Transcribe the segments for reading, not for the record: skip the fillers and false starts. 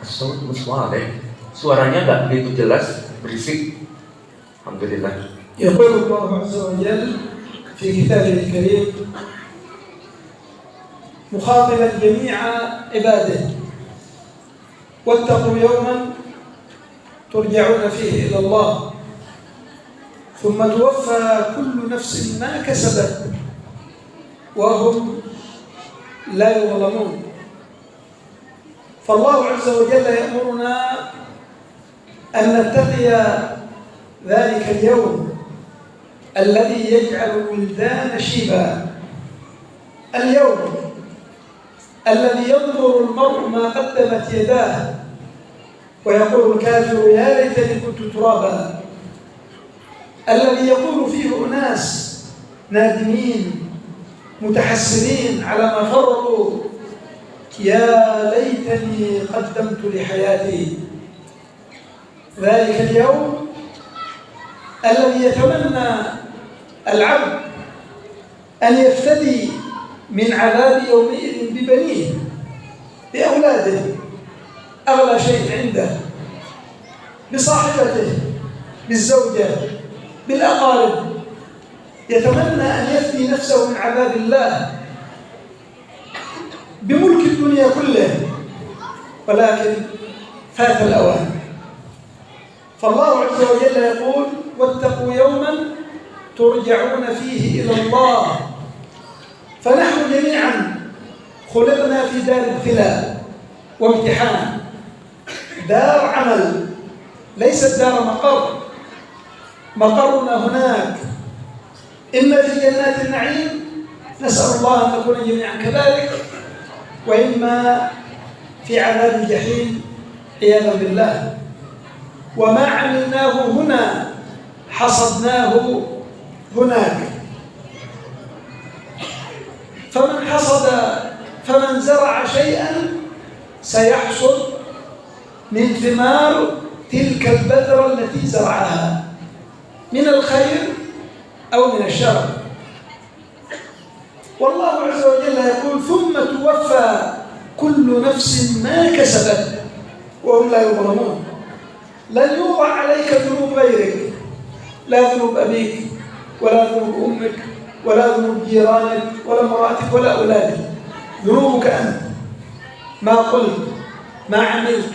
Saud muswaleh, suaranya nggak begitu jelas, berisik. Alhamdulillah. يقول الله عز وجل في كتابه الكريم مخاطبا جميع عباده: واتقوا يوما ترجعون فيه إلى الله ثم توفى كل نفس ما كسبت وهم لا يظلمون. فالله عز وجل يأمرنا أن نتقي ذلك اليوم الذي يجعل الولدان شيبا، اليوم الذي ينظر المرء ما قدمت يداه ويقول الكافر يا ليتني كنت ترابا، الذي يقول فيه أناس نادمين متحسرين على ما فرطوا يا ليتني قدمت لحياتي. ذلك اليوم الذي يتمنى العبد أن يفتدي من عذاب يومئذ ببنيه، بأولاده، أغلى شيء عنده، بصاحبته، بالزوجة، بالأقارب، يتمنى أن يفدي نفسه من عذاب الله بملك الدنيا كله، ولكن فات الأوان. فالله عز وجل يقول: واتقوا يوما ترجعون فيه إلى الله. فنحن جميعا خلقنا في دار ابتلاء وامتحان، دار عمل، ليست دار مقر. مقرنا هناك، إما في جنات النعيم، نسأل الله أن نكون جميعا كذلك، وإما في عذاب الجحيم عياذا بالله. وما عملناه هنا حصدناه هناك. فمن زرع شيئا سيحصد من ثمار تلك البذرة التي زرعها، من الخير أو من الشر. والله عز وجل يقول: ثم توفى كل نفس ما كسبت وهم لا يظلمون. لن يوضع عليك ذنوب غيرك، لا ذنوب أبيك ولا ذنوب أمك ولا ذنوب جيرانك ولا مراتك ولا أولادك، ذنوبك أنت. ما قلت، ما عملت،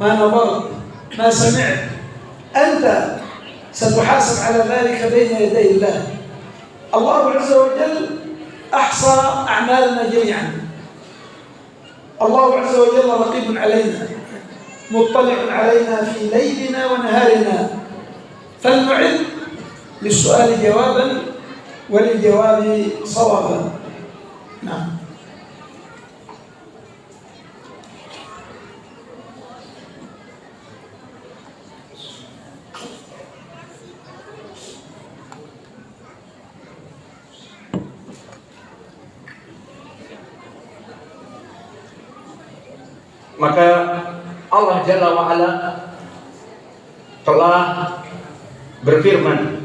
ما نظرت، ما سمعت، أنت ستحاسب على ذلك بين يدي الله. الله عز وجل أحصى أعمالنا جميعا. الله عز وجل رقيب علينا، مطلع علينا في ليلنا ونهارنا، فلنعد للسؤال جوابا وللجواب صوابا. نعم. Maka Allah Jalla wa'ala telah berfirman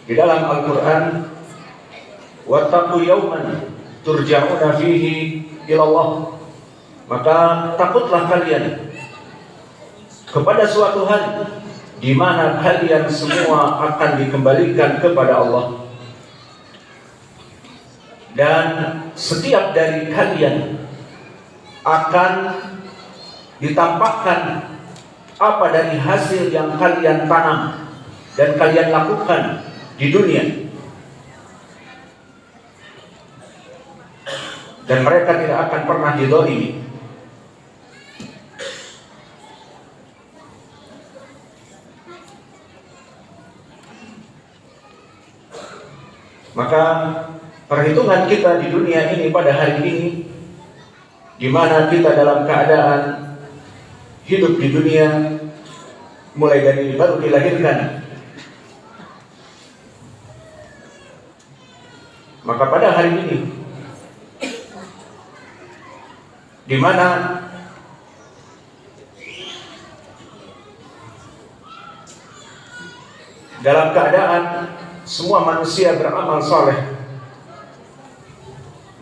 di dalam Al-Quran: wattaqu yawman turja'una fihi ilallah. Maka takutlah kalian kepada suatu hari di mana kalian semua akan dikembalikan kepada Allah, dan setiap dari kalian akan ditampakkan apa dari hasil yang kalian tanam dan kalian lakukan di dunia, dan mereka tidak akan pernah dizalimi. Maka perhitungan kita di dunia ini pada hari ini, di mana kita dalam keadaan hidup di dunia mulai dari baru dilahirkan, maka pada hari ini di mana dalam keadaan semua manusia beramal saleh,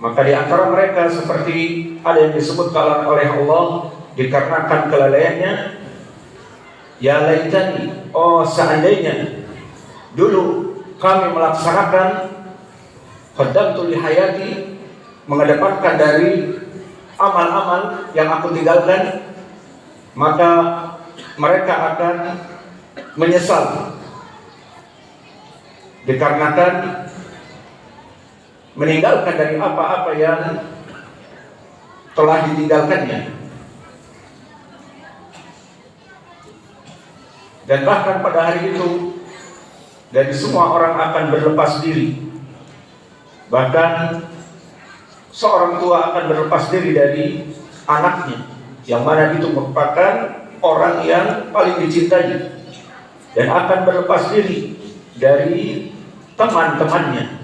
maka di antara mereka seperti ada yang disebutkan oleh Allah di dikarenakan kelalaiannya, ya laitani, oh seandainya dulu kami melaksanakan qaddamtu li hayati, mengedepankan dari amal-amal yang aku tinggalkan, maka mereka akan menyesal dikarenakan meninggalkan dari apa-apa yang telah ditinggalkannya. Dan bahkan pada hari itu dari semua orang akan berlepas diri. Bahkan seorang tua akan berlepas diri dari anaknya, yang mana itu merupakan orang yang paling dicintai, dan akan berlepas diri dari teman-temannya.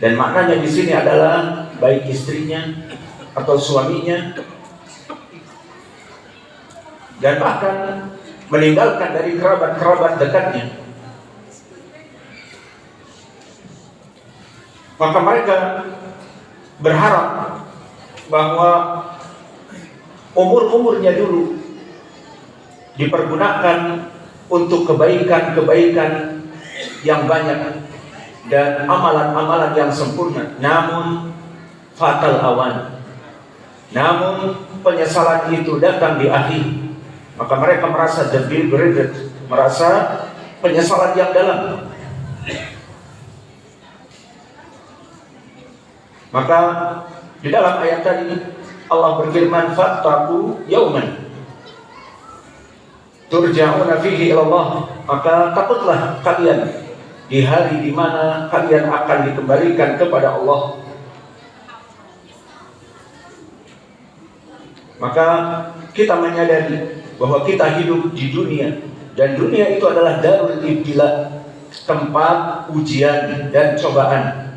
Dan maknanya di sini adalah baik istrinya atau suaminya, dan bahkan meninggalkan dari kerabat-kerabat dekatnya. Maka mereka berharap bahwa umur-umurnya dulu dipergunakan untuk kebaikan-kebaikan yang banyak dan amalan-amalan yang sempurna. Namun fatal awan, namun penyesalan itu datang di akhir. Maka mereka merasa deep regret, merasa penyesalan yang dalam. Maka di dalam ayat tadi Allah berfirman, fattaqu yauman turja'una fihi ila Allah, maka takutlah kalian di hari di mana kalian akan dikembalikan kepada Allah. Maka kita menyadari bahwa kita hidup di dunia, dan dunia itu adalah darul ibtila, tempat ujian dan cobaan,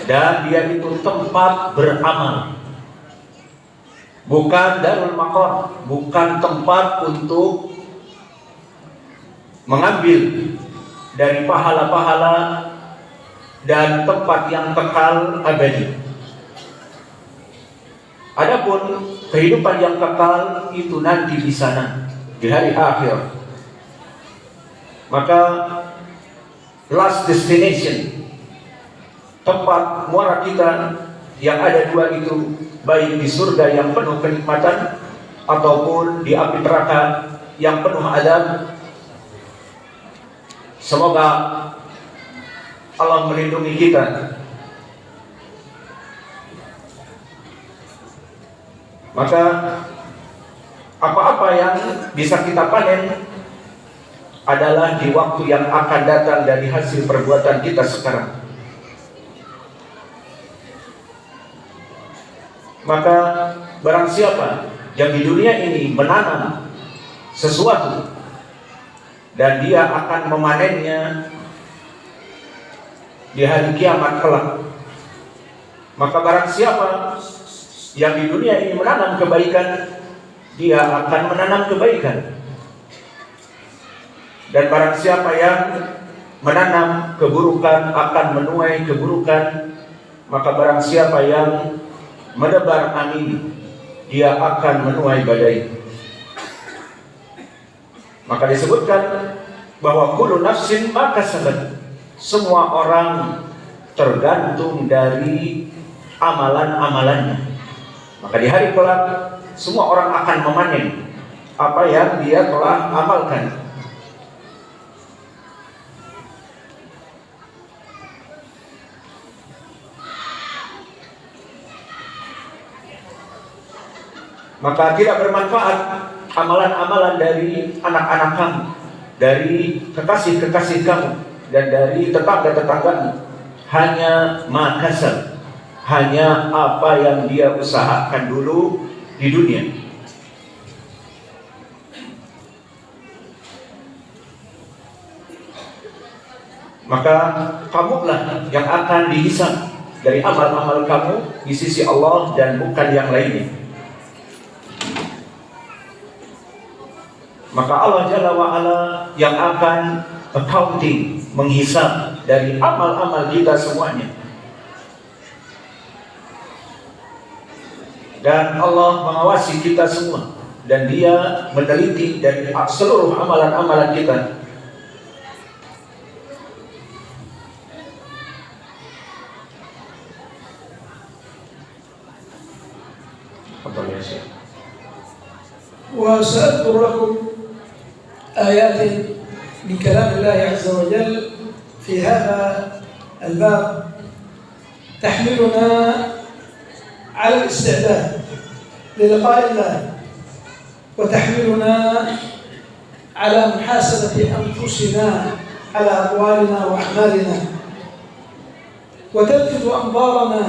dan dia itu tempat beramal, bukan darul maqar, bukan tempat untuk mengambil dari pahala-pahala dan tempat yang kekal abadi. Adapun kehidupan yang kekal itu nanti di sana, di hari akhir. Maka last destination, tempat muara kita yang ada dua itu, baik di surga yang penuh kenikmatan ataupun di api neraka yang penuh azab. Semoga Allah melindungi kita. Maka apa-apa yang bisa kita panen adalah di waktu yang akan datang dari hasil perbuatan kita sekarang. Maka barang siapa yang di dunia ini menanam sesuatu dan dia akan memanennya di hari kiamat kelak, maka barang siapa yang di dunia ini menanam kebaikan, dia akan menanam kebaikan. Dan barang siapa yang menanam keburukan akan menuai keburukan. Maka barang siapa yang menebar angin, dia akan menuai badai. Maka disebutkan bahwa kullu nafsin ma kasabat, semua orang tergantung dari amalan-amalannya. Maka di hari kelak semua orang akan memanen apa yang dia telah amalkan. Maka tidak bermanfaat amalan-amalan dari anak-anak kamu, dari kekasih-kekasih kamu, dan dari tetangga-tetanggamu. Hanya makasab, hanya apa yang dia usahakan dulu di dunia. Maka kamulah yang akan dihisab dari amal-amal kamu di sisi Allah dan bukan yang lainnya. Maka Allah Jalla wa'ala yang akan accounting, menghisab dari amal-amal kita semuanya. Dan Allah mengawasi kita semua, dan Dia meneliti dari seluruh amalan-amalan kita. وسأذكر لكم آيات من كلام الله عز وجل في هذا الباب تحملنا على الاستعداد للقاء الله، وتحملنا على محاسبة أنفسنا على أقوالنا وأعمالنا، وتلفت أنظارنا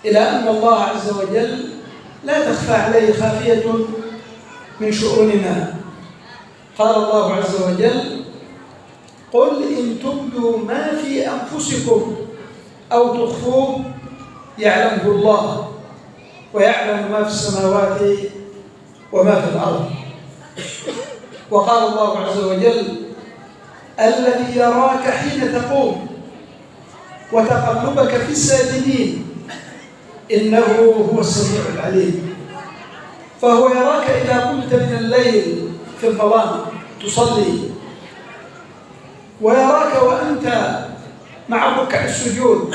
إلى أن الله عز وجل لا تخفى عليه خافية من شؤوننا. قال الله عز وجل: قل إن تبدوا ما في أنفسكم أو تخفوه يعلمه الله ويعلم ما في السماوات وما في الأرض. وقال الله عز وجل: الذي يراك حين تقوم وتقلبك في الساجدين إنه هو السميع العليم. فهو يراك إذا قمت من الليل في الظلام تصلي، ويراك وأنت مع ركع السجود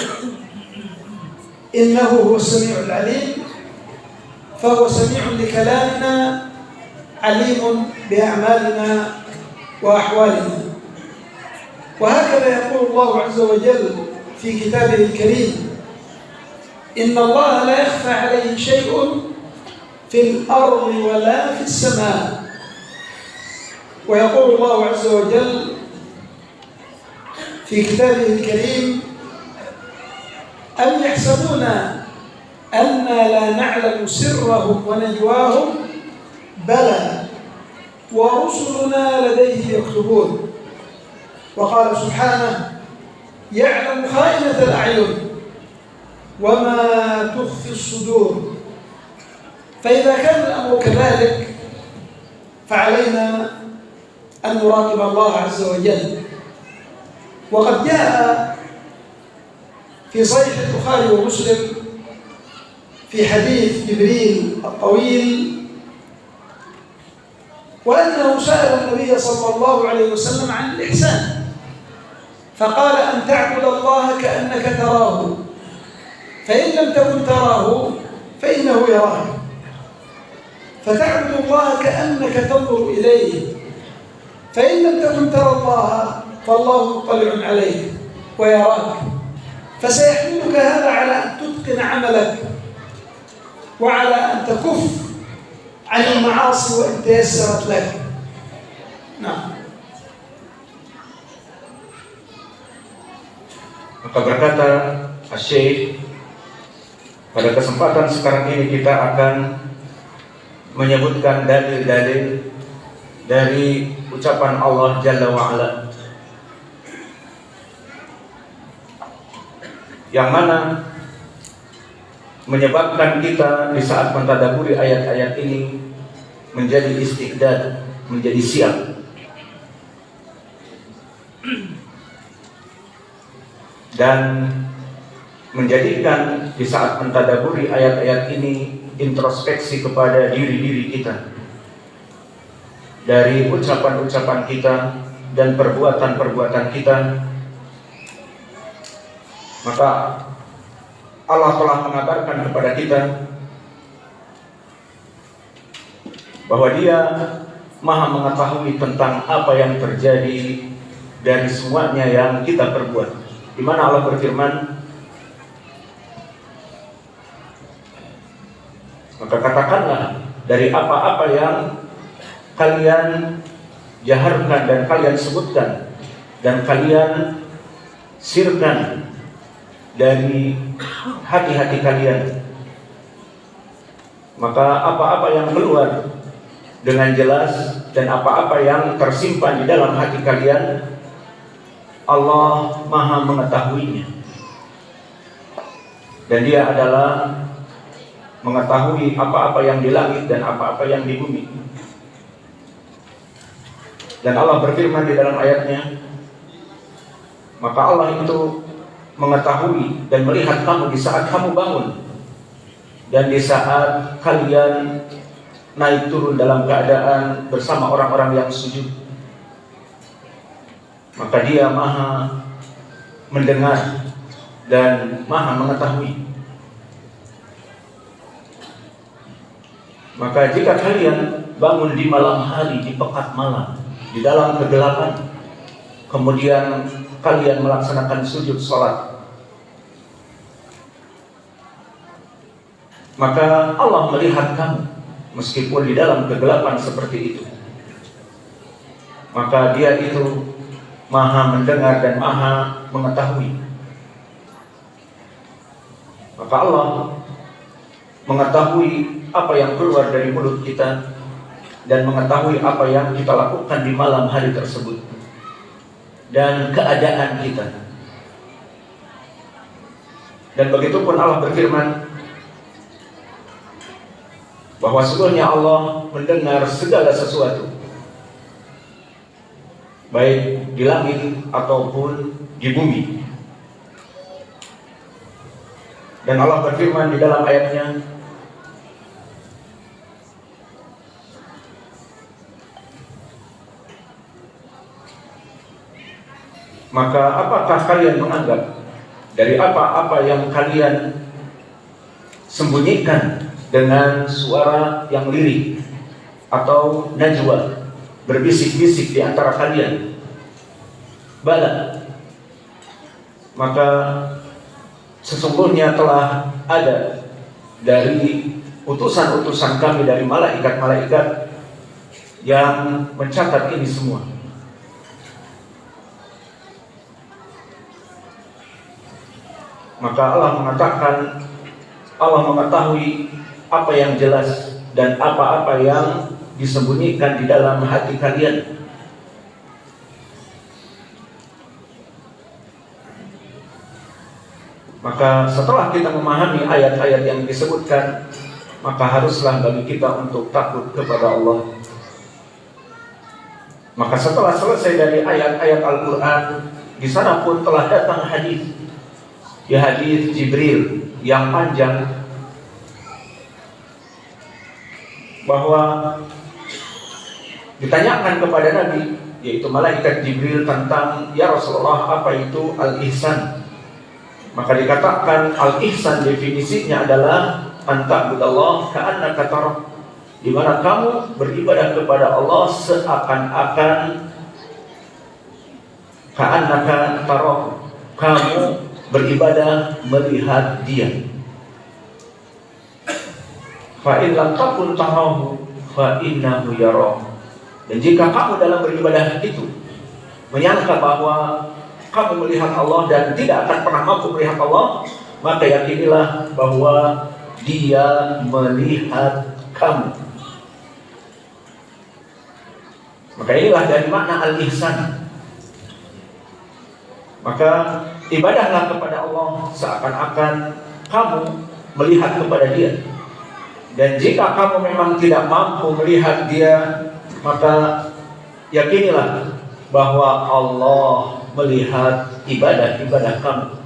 إنه هو السميع العليم. فهو سميع لكلامنا، عليم بأعمالنا وأحوالنا. وهكذا يقول الله عز وجل في كتابه الكريم: إن الله لا يخفى عليه شيء في الأرض ولا في السماء. ويقول الله عز وجل في كتابه الكريم: أم يحسبون أنا لا نعلم سرهم ونجواهم بلى ورسلنا لديه يكتبون. وقال سبحانه: يعلم خائنة الأعين وما تخفي الصدور. فإذا كان الأمر كذلك فعلينا أن نراقب الله عز وجل. وقد جاء في صحيح البخاري ومسلم في حديث جبريل الطويل وأنه سأل النبي صلى الله عليه وسلم عن الإحسان، فقال: أن تعبد الله كأنك تراه، فإن لم تكن تراه فإنه يراك، فتعبد الله كأنك تنظر إليه، فإن لم تكن ترى الله فالله مطلع عليك ويراك. فسيحملك هذا على أن تتقن عملك وعلى أن تكف عن المعاصي وإن تيسرت لك. نعم. Maka berkata Syekh, pada kesempatan sekarang ini kita akan menyebutkan dalil-dalil dari ucapan Allah Jalla wa'ala, yang mana menyebabkan kita di saat mentadaburi ayat-ayat ini menjadi istiqdad, menjadi siap. Dan menjadikan di saat mentadaburi ayat-ayat ini introspeksi kepada diri-diri kita, dari ucapan-ucapan kita dan perbuatan-perbuatan kita. Maka Allah telah mengabarkan kepada kita bahwa Dia Maha mengetahui tentang apa yang terjadi dari semuanya yang kita perbuat. Di mana Allah berfirman, maka katakanlah dari apa-apa yang kalian jaharkan dan kalian sebutkan dan kalian sirkan dari hati-hati kalian, maka apa-apa yang keluar dengan jelas dan apa-apa yang tersimpan di dalam hati kalian, Allah Maha mengetahuinya. Dan Dia adalah mengetahui apa-apa yang di langit dan apa-apa yang di bumi. Dan Allah berfirman di dalam ayatnya, maka Allah itu mengetahui dan melihat kamu di saat kamu bangun dan di saat kalian naik turun dalam keadaan bersama orang-orang yang sujud, maka Dia Maha mendengar dan Maha mengetahui. Maka jika kalian bangun di malam hari, di pekat malam, di dalam kegelapan, kemudian kalian melaksanakan sujud salat, maka Allah melihat kamu meskipun di dalam kegelapan seperti itu. Maka Dia itu Maha mendengar dan Maha mengetahui. Maka Allah mengetahui apa yang keluar dari mulut kita dan mengetahui apa yang kita lakukan di malam hari tersebut dan keadaan kita. Dan begitu pun Allah berfirman bahwa sesungguhnya Allah mendengar segala sesuatu, baik di langit ataupun di bumi. Dan Allah berfirman di dalam ayatnya, maka apakah kalian menganggap dari apa-apa yang kalian sembunyikan dengan suara yang lirik atau najwa, berbisik-bisik di antara kalian? Bala, maka sesungguhnya telah ada dari utusan-utusan kami, dari malaikat-malaikat yang mencatat ini semua. Maka Allah mengatakan, Allah mengetahui apa yang jelas dan apa-apa yang disembunyikan di dalam hati kalian. Maka setelah kita memahami ayat-ayat yang disebutkan, maka haruslah bagi kita untuk takut kepada Allah. Maka setelah selesai dari ayat-ayat Al-Quran, di sana pun telah datang hadis. Ya, hadis Jibril yang panjang, bahwa ditanyakan kepada Nabi, yaitu malaikat Jibril, tentang, ya Rasulullah, apa itu al-ihsan? Maka dikatakan al-ihsan definisinya adalah anta'budallah ka'annaka tarah, di mana kamu beribadah kepada Allah seakan-akan ka'annaka tarah, kamu beribadah melihat Dia. Fa in lam takun tarahu fa innahu yarah. Dan jika kamu dalam beribadah itu menyangka bahwa kamu melihat Allah dan tidak akan pernah mampu melihat Allah, maka yakinilah bahwa Dia melihat kamu. Maka inilah dari makna al-ihsan. Maka ibadahlah kepada Allah seakan-akan kamu melihat kepada Dia. Dan jika kamu memang tidak mampu melihat Dia, maka yakinilah bahwa Allah melihat ibadah-ibadah kamu.